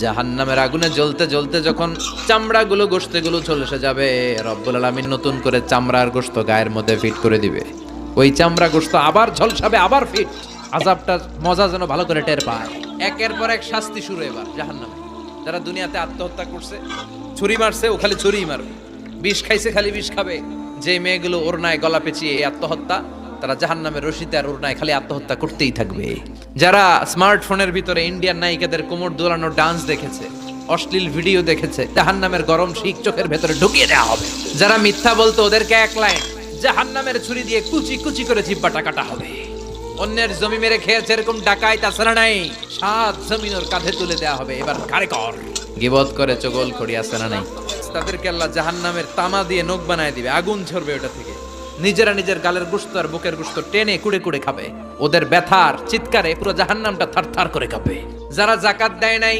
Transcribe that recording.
জাহান্নামের আগুনে জ্বলতে জ্বলতে যখন চামড়াগুলো গোশতগুলো চলে এসে যাবে, রব্বুল আলামিন নতুন করে চামড়ার গোশত গায়ের মধ্যে ফিট করে দিবে। ওই চামড়া গোশত আবার ঝলসাবে, আবার ফিট। আযাবটার মজা যেন ভালো করে টের পায়। একের পর এক শাস্তি শুরু এবার জাহান্নামে। যারা দুনিয়াতে আত্মহত্যা করছে, ছুরি মারছে, ও খালি ছুরিই মারবে। বিষ খাইছে, খালি বিষ খাবে। যে মেয়েগুলো ওড়নায় গলা পেঁচিয়ে এই আত্মহত্যা, তারা জাহান্নামের রশিতে আর ওড়নায় খালি আত্মহত্যা করতেই থাকবে। যারা স্মার্টফোনের ভিতরে ইন্ডিয়ান নায়িকাদের কোমর দোলানো ডান্স দেখেছে, অশ্লীল ভিডিও দেখেছে, জাহান্নামের গরম শিক চোখের ভেতরে ঢুকিয়ে দেওয়া হবে। যারা মিথ্যা বলতো, ওদেরকে এক লাইন জাহান্নামের ছুরি দিয়ে কুচি কুচি করে জিব্বাটা কাটা হবে। অন্যের জমি মেরে খেয়েছে এরকম ডাকাই তাছাড়া নাই, সাত জমিন ওর কাঁধে তুলে দেওয়া হবে। এবার কারে কর গিবত করে চগল খড়ি আছে না নাই, তাদেরকে আল্লাহ জাহান্নামের তামা দিয়ে নখ বানায় দিবে, আগুন ঝরবে ওটা থেকে। নিজেরা নিজের গালের গোশত আর বুকের গোশত টেনে কুড়ে কুড়ে খাবে। ওদের ব্যথার চিৎকারে পুরো জাহান্নামটা থারথার করে কাঁপে। যারা যাকাত দেয় নাই,